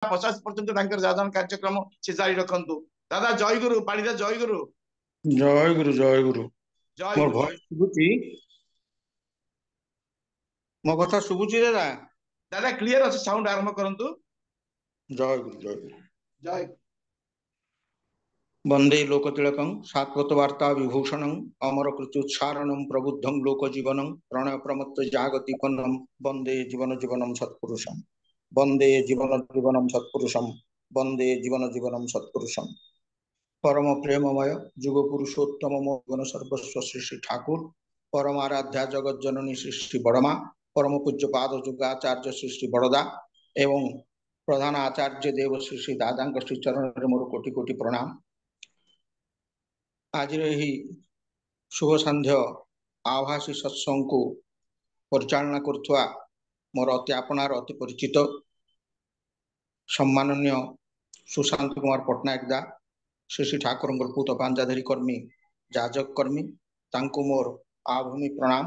50% जाजन कार्यक्रम से जारी रखंतु। दादा जय गुरु पाड़ीदा जय गुरु। जय गुरु जय गुरु। जय मोर गुरु भय सुबुची मो कथा सुबुची दादा। दादा क्लियर अछि साउंड आरंभ करंतु। जय गुरु जय गुरु। जय वंदे लोकतिलकं सात्वत वार्ता विभूषणं अमर कृत्युच्चारणं प्रबुद्धं लोकजीवनं प्रणय प्रमत्त जागतिपन्नं वंदे जीवन जीवनं सत्पुरुषं वंदे जीवन जीवनं सत्पुरुषं वंदे जीवन जीवनं सत्पुरुषं परम प्रेममय जुग पुरुषोत्तम मोहन सर्वस्व श्री श्री ठाकुर परम आराध्या जगत जननी श्री श्री बड़मा परम पूज्य पाद जुगाचार्य श्री श्री बड़दा एवं प्रधान आचार्य देव श्री श्री दादा श्री चरण मोर कोटि कोटि प्रणाम। आज शुभ संध्य आभासी सत्संग को परिचालना करुवा मोर अति आपणार अति परिचित सम्माननीय सुशांत कुमार पट्टनायक दा श्री श्री ठाकुर पूत पांजाधारी कर्मी जाजक कर्मी तांको मोर आभूमि प्रणाम।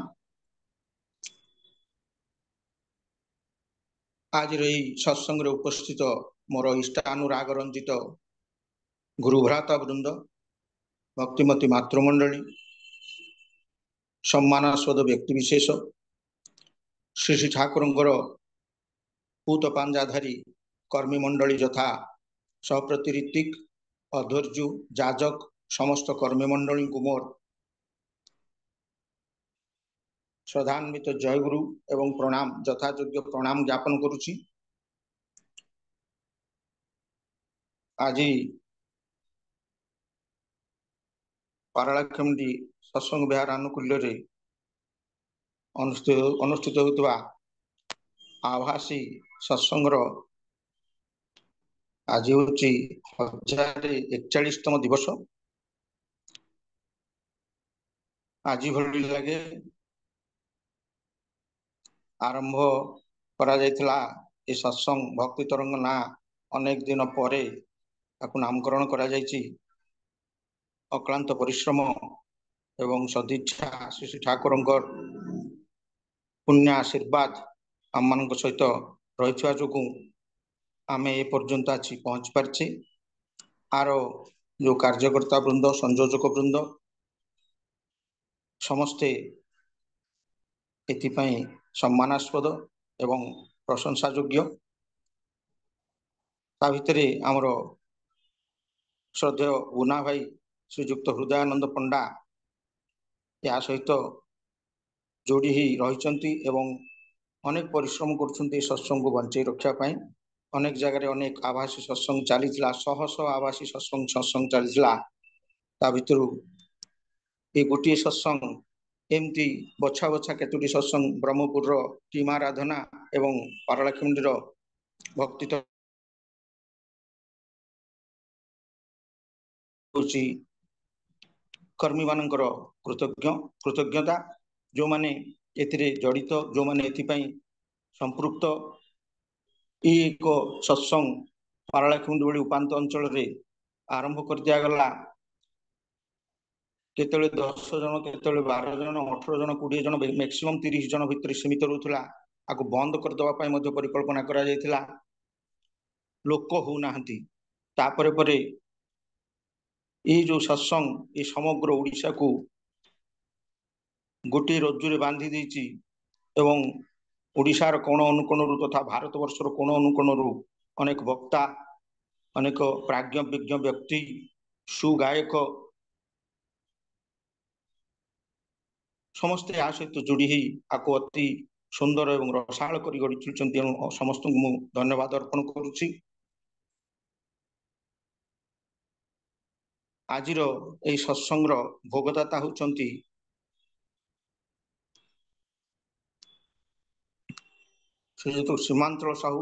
आज सत्संग उपस्थित मोर इष्टानुराग रंजित गुरुभ्राता वृंद भक्तिमती मातृमंडली सम्मानास्पद व्यक्तिविशेष श्री श्री ठाकुर पूत पांजाधारी कर्मी मंडली यथा सप्रति ऋतिक अधर्जु जाजक समस्त कर्मी मंडली को मोर श्रद्धान्वित जय गुरु एवं प्रणाम यथायोग्य प्रणाम ज्ञापन करुछि। आज पारलाखेमुंडी सत्संग विहार आनुकूल्य अनुष्ठित होता आभासी सत्संगर आज हूँ 1041तम दिवस। आज भली लगे आरंभ करा जायतिला ए सत्संग भक्ति तरंग ना अनेक दिन पर नामकरण करा जायछि। अक्लांत परिश्रम एवं सदिच्छा श्री श्री ठाकुर पुण्य आशीर्वाद आम मान सहित रही जो आम ए पर्यंत आसी पहुंच पार्चे। आर जो कार्यकर्ता वृंद संयोजक वृंद समस्ते एथिपाई सम्मानास्पद एवं प्रशंसा योग्य। ता भितरे आमर श्रद्धेय गुना भाई श्रीजुक्त हृदयानंद पंडा या सहित जोड़ी ही रही एवं अनेक परिश्रम कर सत्संग को बंचे रखापी। अनेक जगह अनेक आभासी सत्संग चली शह शह आभासी सत्संग चली भितर ये गोटे सत्संग एमती बछा बछा केतोटी सत्संग ब्रह्मपुर टीम आराधना एवं पारलाखेमुंडी भक्ति कर्मी मानकर कृतज्ञता जो माने एथिरे जड़ित जो माने एथिपाई संपृक्त एक सत्संग पारलाखेमुंडी भली उपांत अंचल रे आरंभ कर दिया गला। केतले 10 जन केतले 12 जन 18 जन 20 जन मैक्सिमम 30 जन भितर सीमित रहउथला। आको बंद कर दवा पाई मध्य परिकल्पना करा जायतिला। लोक हो नाहंती तापरे परे ये जो सत्संग ये समग्र ओडिशा को गोटे रज्जुरे बांधी देछि एवं ओडिशार कोण अनुकोणरू तथा भारत वर्षर कोण अनुकोणरू अनेक वक्ता अनेक प्राज्ञ विज्ञ व्यक्ति सुगायक समस्ते आ सहित जोड़ी ही आपको अति सुंदर एवं रसाल कर गढ़ी तुलचंती समस्त को धन्यवाद अर्पण करुछि। आजिर ए सत्संग भोगदाता होचंती श्रीजुक्त सीमांचल साहू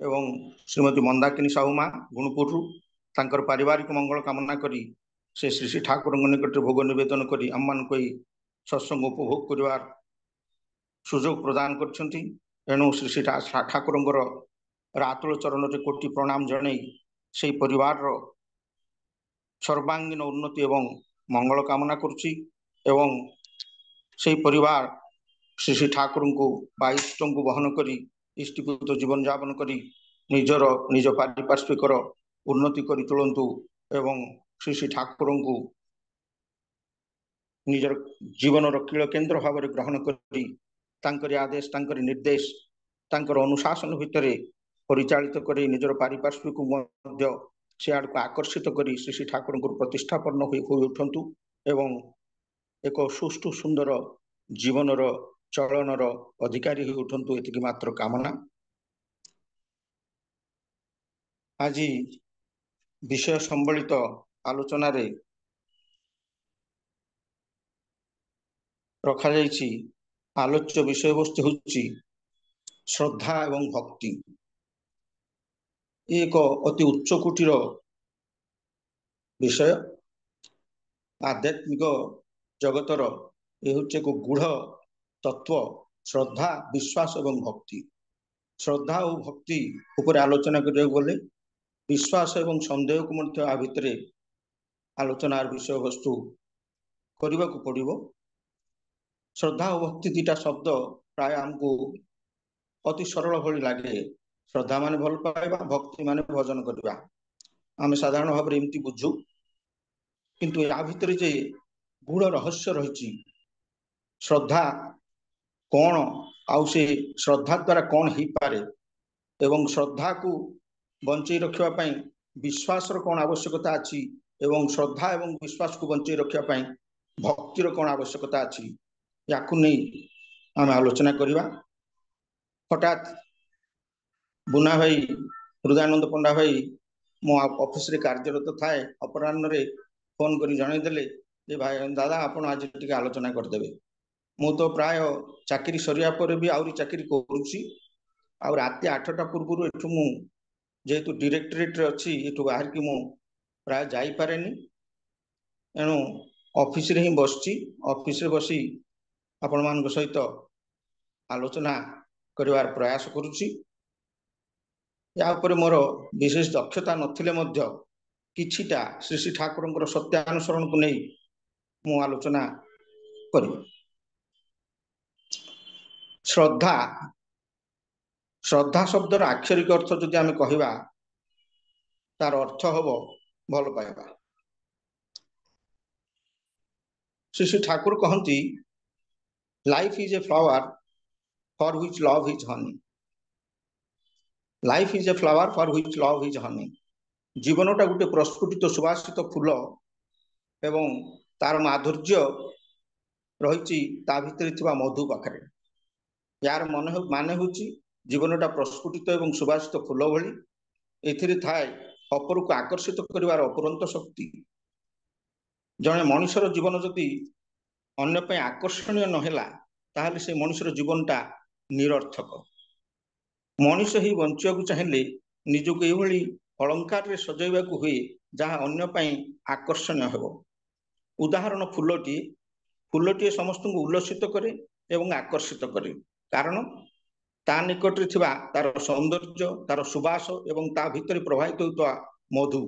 एवं श्रीमती मंदाकिनी साहू माँ गुणपुर तांकर पारिवारिक मंगल कामना करी से श्री श्री ठाकुर निकट भोग निवेदन करी आम मान सत्संग उपभोग करिवार सुजोग प्रदान करछंती। एणु श्री श्री ठाकुर आतुल चरण रे कोटि प्रणाम जणई से परिवार सर्वांगीन उन्नति एवं मंगल कामना करुछि एवं से परिवार श्री श्री ठाकुर को इष्ट को बहन करी इष्टिपुत जीवन यापन करी निज पारिपार्श्विकर उन्नति करि तुलंतु एवं श्री श्री ठाकुर को निजर जीवन कील केन्द्र भाव ग्रहण करी आदेश निर्देश अनुशासन भितर परिचालित कर निजर पारिपार्श्विक से आड़ को आकर्षित कर श्री श्री ठाकुर को प्रतिष्ठापन हो उठंतु एवं एक सुष्ठु सुंदर जीवनर चलनर अधिकारी हो उठंतु एतिकी मात्र कामना। आज विषय संबलित आलोचना रे रखा जाइछि आलोच्य विषय वस्तु होछि श्रद्धा एवं भक्ति। एक अति उच्च कोटिर विषय आध्यात्मिक जगतर एक गूढ़ तत्व श्रद्धा विश्वास एवं भक्ति। श्रद्धा और भक्ति उपर आलोचना करिया गले विश्वास एवं संदेह को मध्य आ भितर आलोचनार विषय वस्तु करने को पड़िबो। श्रद्धा और भक्ति दीटा शब्द प्राय आमको अति सरल भली लगे। श्रद्धा माने भल पाइबा, भक्ति माने भजन करबा। आम साधारण भाव एमती बुझू, किंतु या भितर जे गूढ़ रहस्य रही श्रद्धा कौन आउ से श्रद्धा द्वारा कौन हो पारे एवं श्रद्धा को बंचई रखापी विश्वास कौन आवश्यकता अच्छी एवं श्रद्धा एवं विश्वास को बंचई रखापी भक्तिर कौन आवश्यकता अच्छी या नहीं आम आलोचना करवा। हठात बुना भाई हृदयानंद पंडा भाई मो ऑफिस रे कार्यरत थाए अपराह्न रे फोन करी जनईदेले जे भाई दादा आपण आज टिके आलोचना करदेवे। मु तो प्राय चाकरी सरिया पर भी आउरी चाकरी करूची आ राति 8टा पूर्व एठू मु जेहेतु डायरेक्टरेट रे अछि एठू बाहर की मु प्राय जाई पारेनी। एणु ऑफिस रे ही बसची, ऑफिस रे बसी आपण मान सहित आलोचना करिवार प्रयास करूची। या ऊपर मोर विशेष दक्षता नथिले मध्य किछिटा श्री श्री ठाकुर सत्यानुसरण को नहीं मु आलोचना करी। श्रद्धा श्रद्धा शब्दर आक्षरिक अर्थ जदि आमे कहिबा तार अर्थ हबो भल पाइबा। श्री श्री ठाकुर कहती life is a flower for which love is honey. Life is a flower for which love is honey. जीवनटा गोटे प्रस्फुटित सुवासित फूल एवं तार माधुर्य रही भितर थिबा मधु पाखरे। यार माने होची जीवनटा प्रस्फुटित एवं सुवासित फूल भली एथिरे थाए अपर को आकर्षित करिवार अपरंत शक्ति। जने मनुष्यर जीवन जदि अन्य पे आकर्षणीय नहेला ताहले से मनुष्यर जीवनटा निरर्थक। मनुष्य ही बंचिया को चाहिए निजको एभली अलंकार रे सजैबा को हुए जहाँ अन्य पाई आकर्षणीय हेबो। उदाहरण फूलटी समस्त को उल्लसित करे एवं आकर्षित करे कारण ता निकट रे थिबा तार सौंदर्य तार सुबास एवं ता भितर प्रवाहित होता मधु।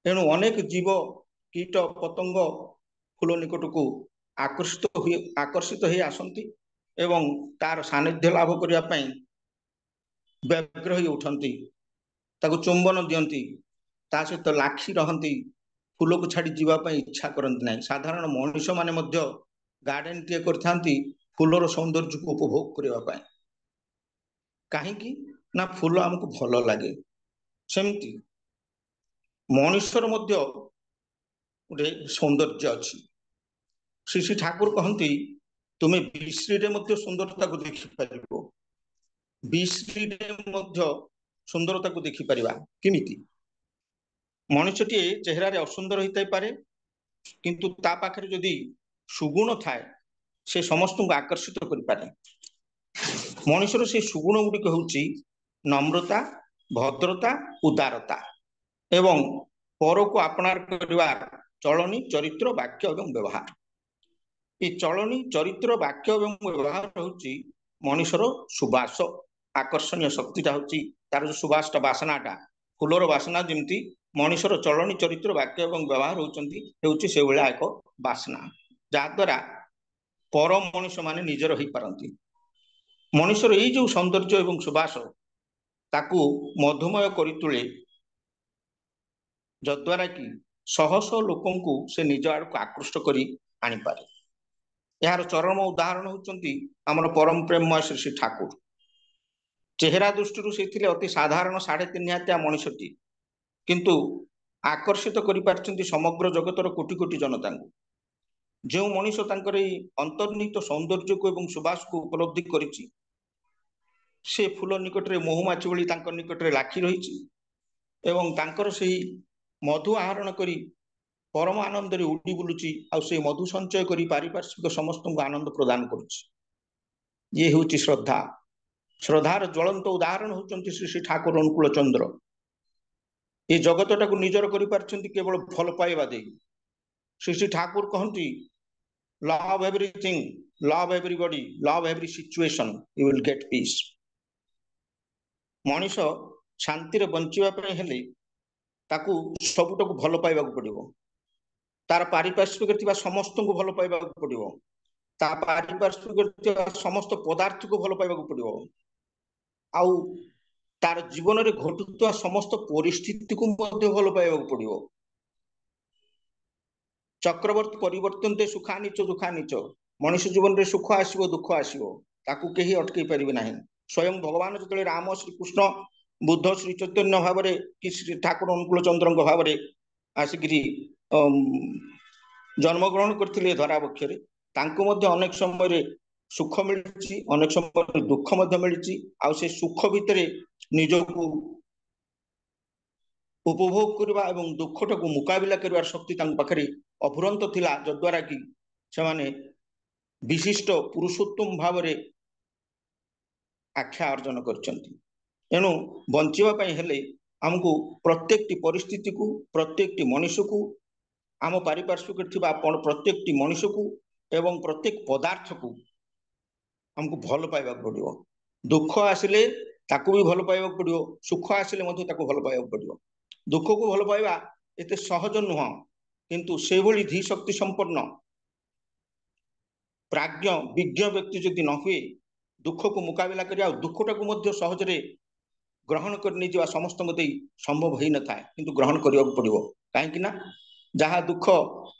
एणु अनेक जीव कीट पतंग फूल निकट को आकर्षित हो आसंती एवं तार सानिध्य लाभ करिया पई व्यग्र हो उठंती, ताको चुंबन दियंती, ता सहित लाखी रहंती, फूल को छाड़ी जीवा पई इच्छा करंती नहीं। साधारण मनुष्य माने मध्य गार्डन टे करथांती फूलर सौंदर्य को उपभोग करबा पई। काहेकि ना फूल हमको भल लगे। सेमती मनुष्यर मध्य गोटे सौंदर्य अच्छी। श्री श्री ठाकुर कहती तुम्हें विश्री रे मध्य सुंदरता को देखि परिबो। विश्री रे मध्य सुंदरता को देखि परिबा किमिति। मनुष्यटी चेहरा रे असुंदर होइताई पारे किंतु ता पाखरे जदि सुगुण थाए से समस्त को आकर्षित करि पारे। मनुष्यर से सुगुण गुड़िक होउची नम्रता, भद्रता, उदारता एवं पर को अपनार करिवार चलनी, चरित्र, वाक्य एवं व्यवहार। ये चलनी, चरित्र, वाक्य एवं व्यवहार होउची मनुष्यर सुबास आकर्षणीय शक्तिटा होउची तार जो सुबासटा बासनाटा फूलर बासना जेमती मनुष्यर चलनी, चरित्र, वाक्य एवं व्यवहार होउची से भलिया एक बासना जा द्वारा पर मनुष्य माने निजर होई पारंती। मनुष्यर ये जो सौंदर्य एवं सुबास ताकू मधुमय करी तुले जद्वारा कि शह शह लोकंकु से निज आड़ को आकृष्ट करी आनी पारे। यार चरम उदाहरण होचंती हमर परम प्रेममय श्री श्री ठाकुर। चेहरा दृष्टि से अति साधारण 3.5 हाथिया मनुष्यटी किंतु आकर्षित करि पारछंती समग्र जगतर कोटि कोटि जनता को। जो मनीष तांकर अंतर्निहित सौंदर्य को एवं सुबास को उपलब्धि करिछि से फूल निकट में महुमाछी भली तांकर निकट में लाखी रही एवं तांकर सही मधु आहरण करी परम आनंद रे उड़ी बुलुची आ से मधु संचय करी पारिपार्श्विक समस्त को आनंद प्रदान करुछि। ये होची श्रद्धा। श्रद्धार ज्वलंत उदाहरण होचंती श्री श्री ठाकुर अनुकूल चंद्र। ये जगतटा को निजर करि पारछंती केवल भल पाइबा दे। श्री श्री ठाकुर कहंती love everything, love everybody, love every situation, you will get peace. मनीष शांति रे बंचिबा पय हेले ताकू सबुटको भल पाइबा पड़िबो। तार पारिपार्श्विक थिबा समस्त को भल पाइबा पड़िबो। ता पारिपार्श्विक थिबा समस्त पदार्थ को भल पाइबा पड़िबो। आउ तार जीवन रे घटुवा समस्त परिस्थिति को मध्य भल पाइबा पड़िबो। चक्रवर्ती परिवर्तनते सुखानिच दुखानिच। मनुष्य जीवन रे सुख आसीबो दुख आसीबो ताकू केही अटकई परिबे नाही। स्वयं भगवान जतले राम श्री कृष्ण बुद्ध श्री चैतन्य भाव रे कि श्री ठाकुर अनुकूल चंद्र भाव रे आसिकरी जन्म ग्रहण करथिले धरा बक्षरे तांको मध्य अनेक समय रे सुख मिलछि अनेक समय दुख मध्य मिलछि। आ से सुख भितरे निजको उपभोग करबा एवं दुखटा को मुकाबिला करबार शक्ति तांक पाखरे अफुरंत थिला जद्वारा कि से माने विशिष्ट पुरुषोत्तम भाव रे आख्या अर्जन करछंती। एणु बंचिबा पय हेले हमको प्रत्येक परिस्थिति को प्रत्येक मनुष्य को आम पारिपार्श्विक थिबा प्रत्येक मनुष्य को एवं प्रत्येक पदार्थ को हमको भल पाइबा पड़िबो। दुख आसिले ताकू भी भल पाइबा पड़िबो, सुख आसिले मधु ताकू भल पाइबा पड़िबो। दुख को भल पाइबा एते सहज नुह किंतु से भली धी शक्ति संपन्न प्राज्ञ विज्ञ व्यक्ति जदि न हुए दुख को मुकाबिला करिया दुखटा को मध्य सहज रे ग्रहण करनी जा समस्त मते संभव होई न थाए किंतु ग्रहण करिया पड़िबो। काहे कि ना जहा दुख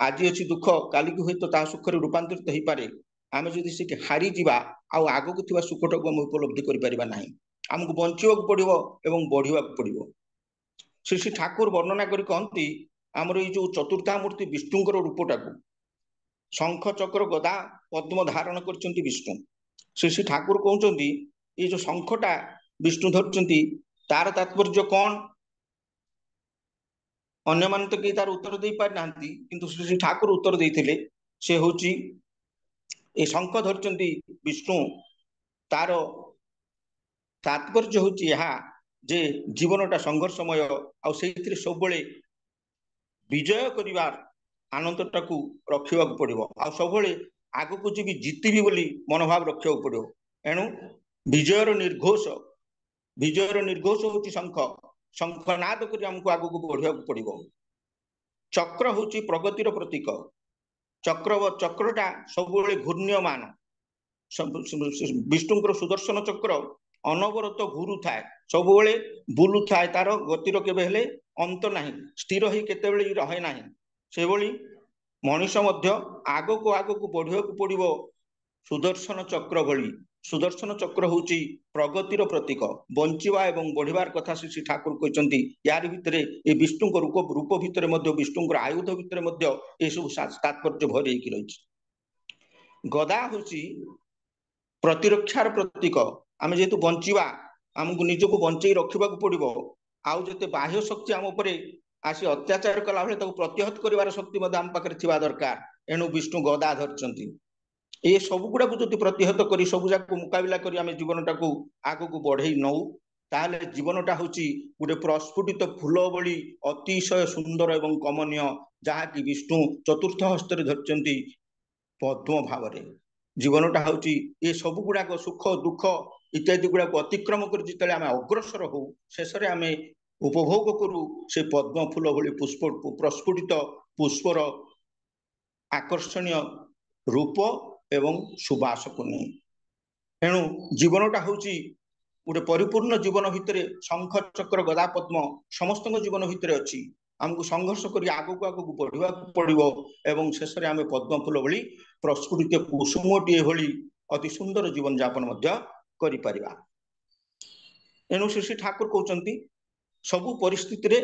आज अछि दुख काली को होय तो ता सुख रे रूपांतरित होई पारे। आमे जदि से हारी जिबा आ आगो को थिबा सुखटा को हम उपलब्धि करि परिबा नाही। हमको बंचिबा पड़िबो एवं बढ़िबा पड़िबो। श्री श्री ठाकुर वर्णना करी कहंती हमर ई जो चतुर्था मूर्ति विष्णुଙ୍କର रूपटा को शंख चक्र गदा पद्म धारण करचंती विष्णु। श्री श्री ठाकुर कहउचंती ये जो शंखटा विष्णु धरचंती तार तात्पर्य कौन अन्य मान तो कई तार उत्तर दे पारि नांती किंतु श्री श्री ठाकुर उत्तर देइथिले से होची ए शंख धरचंती विष्णु तार तात्पर्य होची यहा जे जीवनटा संघर्षमय आ सेथिरे सबले विजय करिवार आनंदटा को रखिबा पड़िबो आ सबले आगु को जी जीतिबी बोली मनोभाव रखिबा पड़िबो। एणु विजयर निर्घोष होची शंख। शंखनाद करी हमको आगु को बढ़िया पड़िबो। चक्र होची प्रगतिर प्रतीक। चक्रटा सबले घूर्ण्यमान। विष्णुଙ୍କର सुदर्शन चक्र अनवरत घुरु थाए सबले बुलु थाए तार गतिर केबे हेले अंत नाही स्थिर ही केतेबेले रहे नाही। से भली मनुष्य मध्य आगो को बढ़िया पड़िबो सुदर्शन चक्र भली। सुदर्शन चक्र होची प्रगतिर प्रतीक बंचिबा एवं बढ़िबार कथा श्री ठाकुर कहचंती। यार भितरे ए विष्णु रूप भितरे मध्य विष्णुଙ୍କର आयुध भितरे मध्य ए सब तात्पर्य भरि कि रहिछि। गदा होची प्रतिरक्षार प्रतीक। आमे जेतु बंचिबा हमको निजको बंचई रखिबा को पड़िबो आउ जते बाह्य शक्ति हम ऊपर आसी अत्याचार कला भले ताको प्रतिहत करिवार शक्ति मध्य हम पाखरे थिबा दरकार। एणु विष्णु गदा धरचंती। ए सब गुडा को जति प्रतिहत करी सब जाको मुकाबिला करी आमे जीवनटा को आगो को बढ़ई नौ ताले जीवनटा होची गुटे प्रस्फुटित फूल भली अतिशय सुंदर एवं कमनीय जहा कि विष्णु चतुर्थ हस्त रे धरचंती पद्म भाव रे। जीवनटा होची ए सब गुडा को सुख दुख इत्यादि गुडा को अतिक्रम कर जितले आमे अग्रसर हो शेषरे आमे उपभोग करू से पद्म फूल भली पुष्प प्रस्फुटित पुष्पर आकर्षणीय रूप एवं सुबास को नहीं। एणु जीवनटा होची गोटे परिपूर्ण जीवन भितर शंख चक्र गदा पद्म समस्त जीवन भितर अच्छी आमको संघर्ष कर आगू आगू बढ़ा पड़ो एवं शेष में आम पद्म फूल भली प्रस्फुटित कुसुमटीए भली अति सुंदर जीवन यापन कर एणु श्री ठाकुर कहते सबु परिस्थिति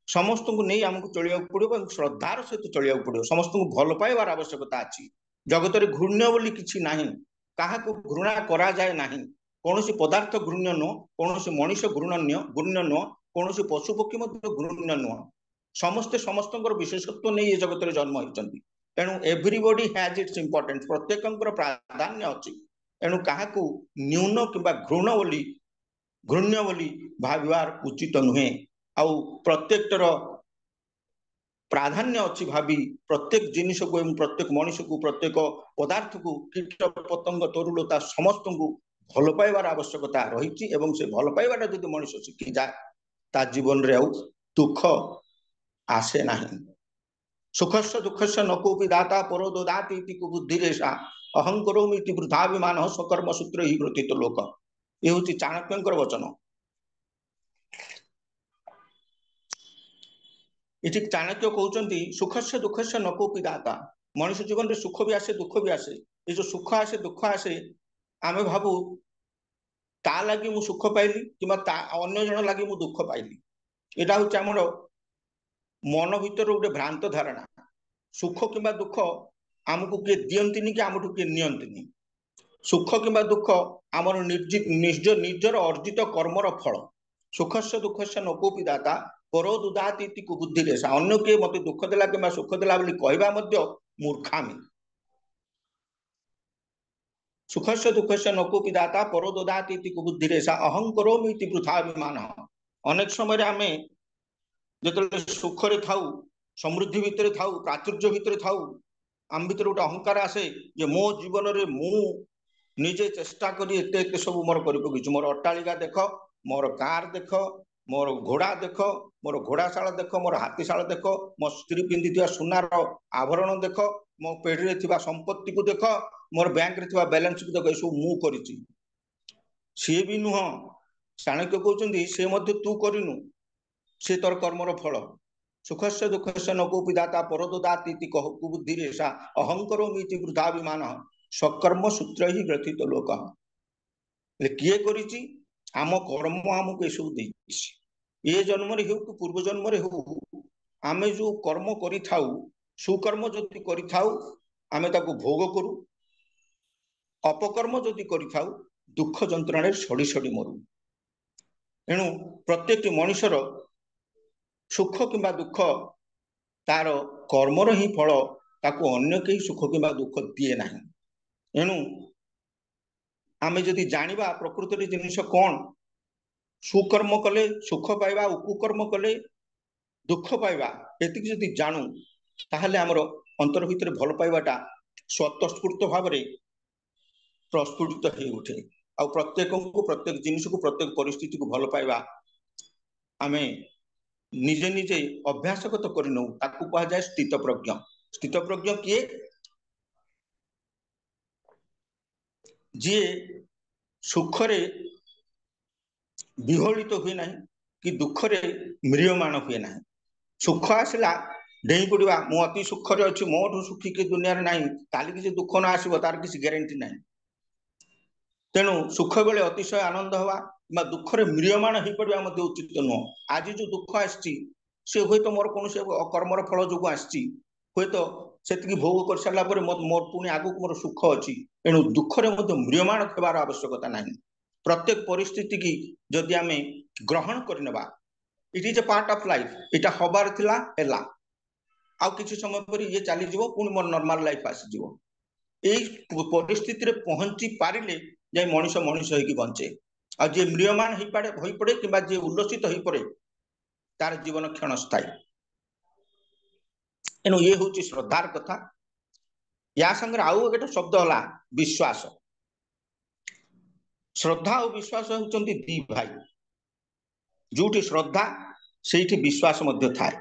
समस्त को नहीं आमको चलिया पड़ो श्रद्धार सहित चलिया पड़ो समस्त को भल पाइबार आवश्यकता अच्छी जगत में घृण्य बोली किसी ना क्या घृणा करा जाए नहीं कौन पदार्थ घृण्य नुह कौन मनीष घृण्य नुह कौन पशु पक्षी घृण्य नुह समस्ते समस्त विशेषत्व नहीं ये जगत में जन्म होती तेणु एवरीबॉडी हैज इट्स इंपोर्टेंस प्रत्येक प्राधान्य अच्छी एणु क्या न्यून कि घृण्य बोली भाविबार उचित नुहे आउ प्रत्येक प्राधान्य अच्छी भावी प्रत्येक जिनिस को प्रत्येक मनीष को प्रत्येक पदार्थ को कीट पतंग तरुलता समस्त को भल पाइबार आवश्यकता रही से भल पाइबाटा जो मनीष शिखी जाए ता जीवन रे दुख आसे नहीं सुखस्य दुखस्य न कोपि दाता परो ददाति इति कुबुद्धिरेषा अहं करोमि इति वृथाभिमानः स्वकर्म सूत्र ही व्रतित लोक ये हूँ चाणक्यंकर वचन ये चाणक्य कहते सुखस्य दुखस्य न कोपि दाता मनुष्य जीवन में सुख भी आसे दुख भी आसे ये जो सुख आसे दुख आसे आमे भाबू ता लगी मु सुख पाइली कि अन्य जन लगी मु दुख पाइली यहाँ हूँ आमर मन भीतर गोटे भ्रांत धारणा सुख कि दुख आमको किए दियंतिनी कि आमठू किए नियंतिनी सुख कि दुख आमर निजर अर्जित कर्मर फल सुखस्य दुखस्य न कोपि दाता परो दुदाति इति कुबुद्धिरेषा अन्य किए मते दुख देला कि सुख देला बोली कहबा मध्य मूर्खामी सुखस्य दुखस्य न कोपि दाता परो ददाति इति कुबुद्धिरेषा अहं करोमि इति वृथाभिमानः अनेक समय आमे जो सुखरे थाऊ समृद्धि भितर थाऊ प्राचुर्य भितर थाऊ आम भीतर गोटे अहंकार आसे जे मो जीवन रे मु निजे चेष्टा करी एते एते सब मोर करि पकिछु मोर अट्टालिका देख मोर कार देख मोर घोड़ा देख मोर घोड़ाशाला देख मोर हाथीशाला देख मो स्त्री पिंधि सुनार आभरण देख मो पेढ़ी रे संपत्ति को देख मोर बैंक रे बैलेंस को देख सब मु करिछि सी भी नुह चाणक्य कहते से मध्य तू करिनु से तोर कर्मर फल सुखस्य दुखस्य न कोपि दाता परो ददाति इति कुबुद्धिरेषा अहं करोमि इति वृथाभिमानः स्वकर्म सूत्र ही ग्रथित लोक किए करिछि आम कर्म आमको ये सब देछि ये जन्म रे हो कि पूर्व जन्म रे हो आमे जो कर्म करि थाउ सुकर्म जदि करि थाउ आमे ताको भोग करू अपकर्म जदि करि थाउ दुख जंत्रणा सड़ी सड़ी मरु एणु प्रत्येक मनुष्यर सुख कि दुख तार कर्मर ही फल ताको अन्य कहीं सुख कि दुख दिए ना एणु आमे जदि जानिबा प्रकृति जिनिस कौन सुकर्म कले सुख पाइबा कुकर्म कले दुख पाइबा एति जदि जानू ताहले हमर अंतर भितर भल पाइबाटा स्वतस्फूर्त भाव में प्रस्फुटित हो उठे आ प्रत्येक को प्रत्येक जिनिस को प्रत्येक परिस्थिति को भल पाइबा आमे निजे निजे अभ्यासगत कर नौ ताकू कहा जाए स्थित प्रज्ञ किए जी सुखरे विहलित हुए ना कि दुखरे म्रियमाण हुए ना सुख आसला डेई पड़ा मु अति सुखरे अच्छी मोठू सुखी कि दुनिया ना काली किसी दुख न आसो तार किसी ग्यारंटी ना तेणु सुख बेले अतिशय आनंद हवा दुखरे म्रियमाण हो पड़ा उचित नुह आज जो दुख आसी हे तो मोर कौन कर्मर फल जो आसी तो से भोग कर सारा मोर पुणी आगु मोर सुख अच्छी एणु दुखरे म्रियमाण होबार आवश्यकता ना प्रत्येक परिस्थिति की जदि आम ग्रहण करनेबा it is a part of life इटा हबार थिला हैला आउ किछि समय पर ये चली जीवो पुणी मोर नॉर्मल लाइफ आसी जीवो एई परिस्थिति रे पहुंची पारिले जे मनुष्य मनुष्य होई बंचे आ जे म्रियमान होई पड़े कि जे उल्लसित होई पड़े तार जीवन क्षणस्थायी एणु ये हूँ श्रद्धार कथा या संगे आउ एक शब्द है विश्वास श्रद्धा और विश्वास होती दी भाई जोटी श्रद्धा से विश्वास थाए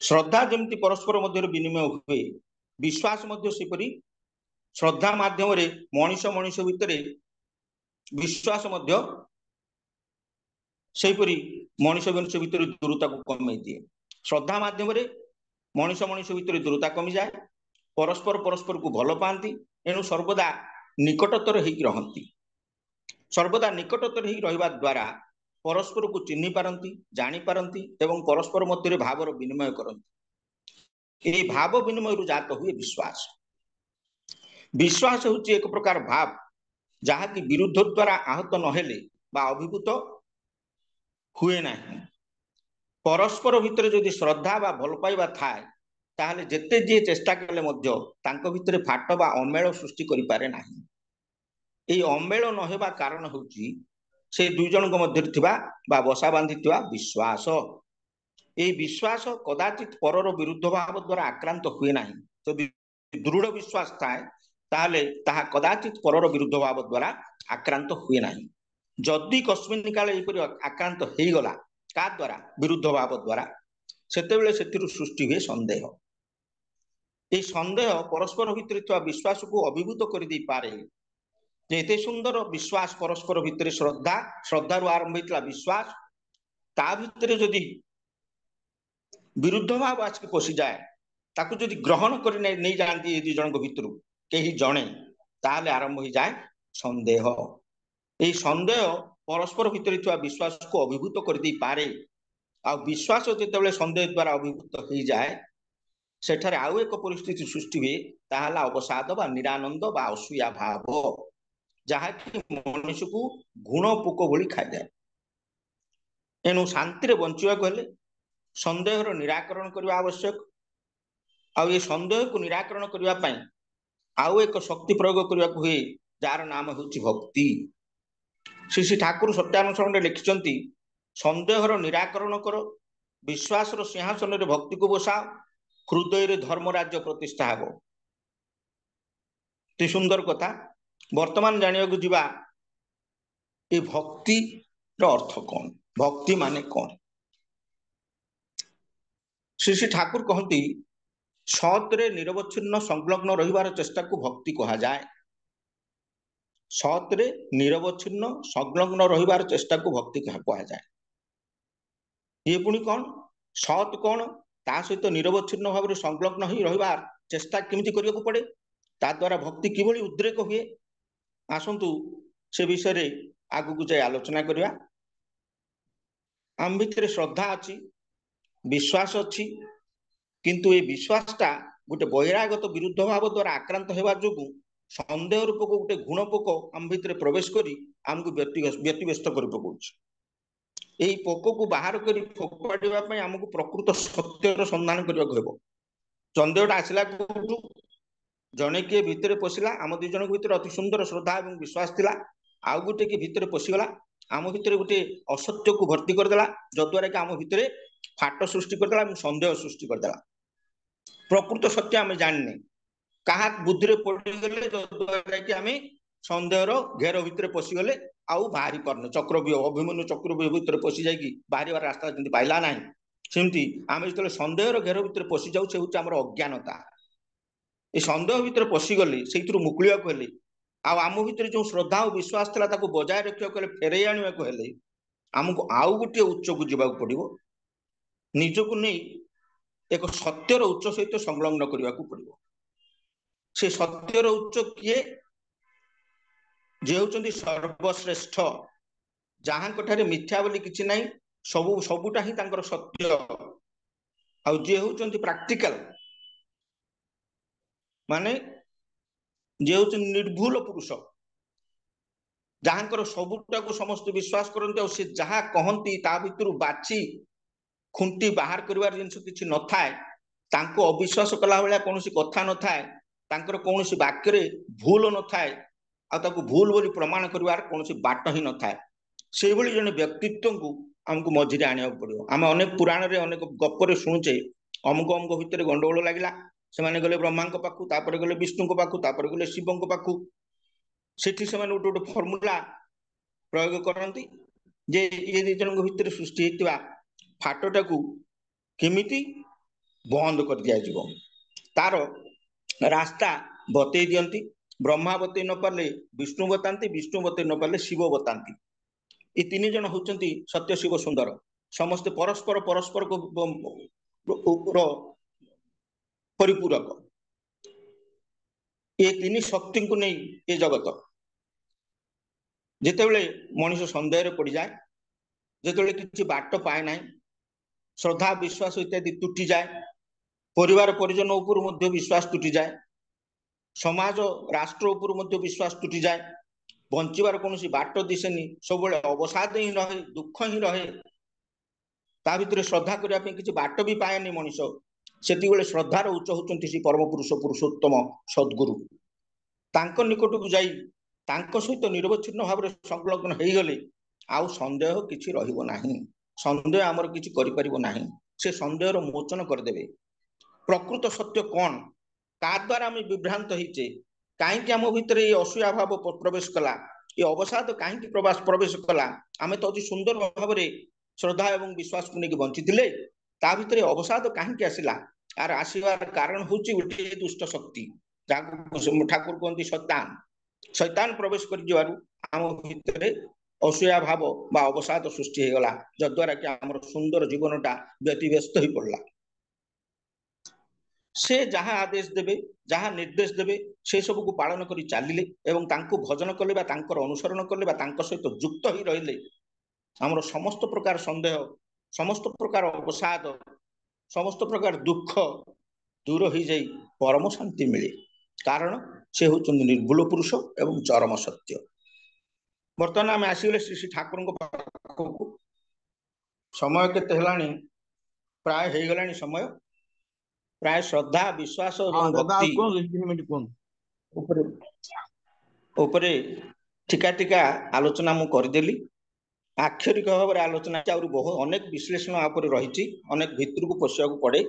श्रद्धा जमी परस्पर मध्य विनिमय हुए विश्वास सेपरी श्रद्धा माध्यम मनीष मनीष भितर विश्वास मध्य सेहीपरि मनुष्य मनुष्य भितर दूरता को कमे दिए। श्रद्धा माध्यम मनुष्य मनुष्य भितर दूरता कमी जाए, परस्पर परस्पर को भल पाती, एणु सर्वदा निकटतर होई रहंती। सर्वदा निकटतर होई रहिबा द्वारा परस्पर को चिन्हि पारंती, जानी पारंती एवं परस्पर मध्य भावर विनिमय करंती। ए भाव विनिमय रु जात हुए विश्वास। विश्वास होची एक प्रकार भाव जहा कि विरुद्ध द्वारा आहत नहेले बा अभिभूत हुए नहीं। परस्पर भितर जदि श्रद्धा बा भल पाइबा थाए ताहले जेते जे चेष्टा कले मध्य तांको भितर फाट बा अमेल सृष्टि करि पारे नाही। ए अमेल न हेबा कारण होची से दुई जन मध्य थिबा बा बसा बांधी थिबा विश्वास। ए विश्वास कदाचित परर विरुद्ध भाव द्वारा आक्रांत हुए नाही। जदि दृढ़ विश्वास थाए ताहले ताहा कदाचित परर विरुद्ध भाव द्वारा आक्रांत हुए नाही। जदि कस्मिन काल एपरि आक्रांत हेई गला का द्वारा विरुद्ध भाव द्वारा सेतेबेले सेतिरु सृष्टि हुए संदेह। ए संदेह परस्पर भितर थिबा विश्वास को अभिभूत करि दै पारे जे एते सुंदर विश्वास परस्पर भितर श्रद्धा, श्रद्धारु आरंभ होइतला विश्वास, ता भितर जदि विरुद्ध भाव आसके पशि जाए ताकू जदि ग्रहण कर नहीं जाती दुई जन भितर कहीं जड़े ताहले आरंभ हो जाए संदेह। ये संदेह परस्पर भितर थिबा विश्वास को अभिभूत कर दै पारे। आ विश्वास जितेबाला संदेह द्वारा अभिभूत हो जाए सेठारे आउ एक परिस्थिति सृष्टि हुए ताहला अवसाद बा निरानंद बा असूया भाव जहा कि मनुष्य को गुण पोक भली खाई जाए। एणु शांति रे बंचिबा हेले संदेहर निराकरण करबा आवश्यक। आ ये संदेह को निराकरण करबा पई आउ एक शक्ति प्रयोग करबा हुए जार नाम होची भक्ति। श्री श्री ठाकुर सत्यानुसरण लिखिचंती संदेहर निराकरण करो, विश्वासर सिंहासन रे भक्ति को बसाओ, हृदय रे धर्म राज्य प्रतिष्ठा हो। ती सुंदर कथा। वर्तमान जानिया को जीवा ए भक्ति रो अर्थ कौन, भक्ति माने कौन। श्री श्री ठाकुर कहती सतरे निरवच्छिन्न संलग्न रहिबार चेष्टा को भक्ति कहा जाए। सतरे निरवच्छिन्न संलग्न रहिबार चेष्टा को भक्ति कहा जाए। ये पुणी कौन सत कौन ता सहित निरवच्छिन्न भाव में संलग्न हो रहिबार चेष्टा केमिति करिया पड़े, ता द्वारा भक्ति किभली उद्रेक हुए। आसंतु से विषय रे आगु को जाय आलोचना करिया। आम भितर श्रद्धा अच्छी, विश्वास अच्छी, किंतु ये विश्वासटा गोटे बहिरागत विरुद्ध भाव द्वारा आक्रांत होगा जो संदेह रूपक गोटे गुण पोक आम भितर प्रवेश करी आमको व्यतिव्यस्त कर पकाउछ। यही पोक को बाहर कर फोपाड़ा आमको प्रकृत सत्यर संधान करने को। संदेहटा आसला जड़े किए भितर पशिला, आम दुई जन भीतर अति सुंदर श्रद्धा और विश्वास थिला, आउ गोटे कि भितर पशिगला आम भितर गोटे असत्य को भर्ती करदेला जद्वारा कि आम भितर फाट सृष्टि करदेला, संदेह सृष्टि करदेला। प्रकृत सत्य आम जानने क्या बुद्धि में पड़गले जद्वारा कि आम संदेहर घेर भितर पशिगले आउ बाहरी पारने चक्रव्यूह अभिमन्यु चक्रव्यूह भितर पशि जाकि बाहर रास्ता जमी पाइला ना सेमती आम जो संदेहर घेर भितर पशि जाऊ से हूँ आम अज्ञानता। ये संदेह भितर पशिगले से मुकुलिया हेले आम भितर जो श्रद्धा और विश्वास था बजाय रखा फेरई आने को हेले आमको आउ गोटे उच्च को जीवा पड़ो, निजक नहीं एक सत्यर उच्च सहित संलग्न करने को पड़ो। से सत्यर उच्च किए जे होचंदी सर्वश्रेष्ठ, जहां कठारे मिथ्या बोली किछि नहीं, सबु सबुटा ही तांकर सत्य। आ जे होचंदी प्रैक्टिकल माने जे होचंदी निर्भूल पुरुष, जहांकर सबुटा को समस्त विश्वास करते और से जहां कहती ता भितर बाछी खुंटी बाहर करिवार जिंस किछि न थाए, तांको अविश्वास कला बेला कोनोसी कथा न थाए, तांकर कोनोसी वाक्य रे भूल न थाए, आ ताको भूल बोली प्रमाण करिवार कोनोसी बाट ही न थाए। से भली जने व्यक्तित्व को हमको मझिरे आनिया पड़ो। आम अनेक पुराण रे अनेक गप्पर शुणुचे अमुक अमुक भितर गंडगोल लगिला, से गले ब्रह्मा पाखु, तापर गले विष्णु पाखु, तापर गले शिव पाखु, सेठी से गोटे गोटे फर्मुला प्रयोग करती जे ये दुई जन भितर सृष्टि होता फाटटा को केमिति बंद कर दिया जिवो, तार रास्ता बतई दियंती। ब्रह्मावती न पारे विष्णु बताती, विष्णु बतई न पारे शिव बताती। ये तीन जन होचंती सत्य शिव सुंदर, समस्ते परस्पर परस्पर को परिपूरक। ये तीन शक्ति को नहीं ये जगत जितेबले मनीष सन्देह पड़ जाए, जितेबले किसी बाट पाए ना, श्रद्धा विश्वास इत्यादि तुटी जाए, परिवार परिजन उपर मध्य विश्वास तुटी जाए, समाज राष्ट्र उपर विश्वास तुटी जाए, बंचार कौन बाट दिशेनी, सब अवसाद ही रहे, दुख ही रहे, ता भीतर श्रद्धा करने किसी बाट भी पाएनि मनीष। से श्रद्धार उच्च होती श्री परम पुरुष पुरुषोत्तम सद्गुरु, तांको निकट को जाई तांको सहित निरवच्छिन्न भाव में संलग्न हो गले आउ संदेह किछि रहिबो नाही, संदेह आमर किछि करि परिबो नाही, से संदेहर मोचन करदेबे। प्रकृत सत्य कौन, का द्वारा आम विभ्रांत होइचे, कहीं आम भितर ये असूया भाव प्रवेश कला, ये अवसाद कहीं प्रवेश कला। आम तो अति सुंदर भाव में श्रद्धा एवं विश्वास को लेकिन बंची ता भितर अवसाद कहीं आसला, आर आसवार कारण हूँ गोटे दुष्ट शक्ति, ठाकुर कहते शैतान, शैतान प्रवेश कर आम भितर असूया भाव बा अवसाद सृष्टि होगला, जद्वारा कि आम सुंदर जीवनटा व्यतिव्यस्त हो पड़ला। से जहाँ आदेश देवे, जहाँ निर्देश देवे, से सब को पालन कर चलिले एवं तांको भजन कले बा तांकर अनुसरण कले बा तांको सहित युक्त ही रहिले आमर समस्त प्रकार संदेह, समस्त प्रकार अवसाद, समस्त प्रकार दुख दूर हो जाई परम शांति मिले, कारण से होचंदी निर्भुल पुरुष एवं चरम सत्य। बर्तमान आम आसीगले श्री श्री ठाकुर पाखक, समय केते हेलानी, प्राय हो गलानी समय, प्राय श्रद्धा विश्वास और भक्ति उपरे टिका टिका आलोचना मु करदेली। आक्षरिक भाव में आलोचना बहुत अनेक विश्लेषण आप रही, अनेक भितर को पशिया पड़े।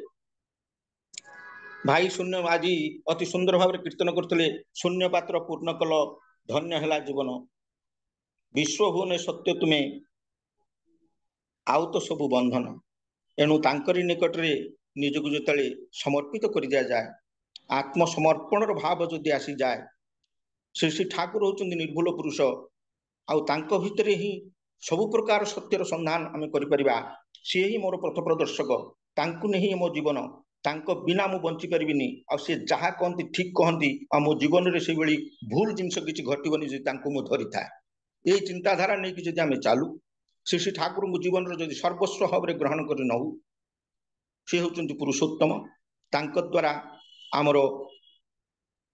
भाई शून्य आज अति सुंदर भाव कीर्तन करते, शून्य पात्र पूर्ण कल धन्य है जीवन, विश्व भुवन सत्य तुम्हें आउ तो सबु बंधन, एणु तांकरी निकट रे निजक जो समर्पित कर दिया जाए, आत्मसमर्पण भाव जदि आसी जाए, श्री श्री ठाकुर होचंदी निर्भुल पुरुष, आउ तांको भितरे ही सबु प्रकार सत्यर संधान आम करिपरिबा। सी ही मोर पथ प्रदर्शक, तांकु नहीं मो जीवन, तांको बिना मु बंची परिबिनी। आ से जहा कहती ठीक कहती, आ मो जीवन रे से बड़ी भूल जिनस किछि घटिबनी जे तांको मु धरि था। ए चिंताधारा नहीं कि जदि आमे चालू, श्री श्री ठाकुर को जीवन रे जदि सर्वस्व भाव में ग्रहण कर नहु, से होचंदी पुरुषोत्तम। तांको द्वारा आमर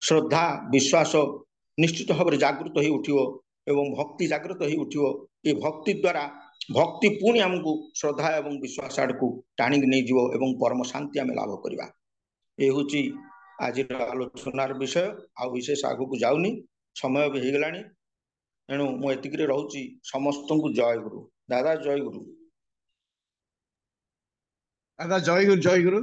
श्रद्धा विश्वास निश्चित भाव में जागृत हो उठियो एवं भक्ति जागृत हो उठियो। ये भक्ति द्वारा भक्ति पुणी आमको श्रद्धा एवं विश्वास आड़ को टाणी नहीं जीवो एवं परम शांति आम लाभ करवा। ये हूँ आज आलोचनार विषय, आ विशेष आगू को जाऊनी, समय भी हो गलानी, एणु मुझे रोची। समस्त को जय गुरु। दादा जय गुरु। दादा जय गुरु, जय गुरु।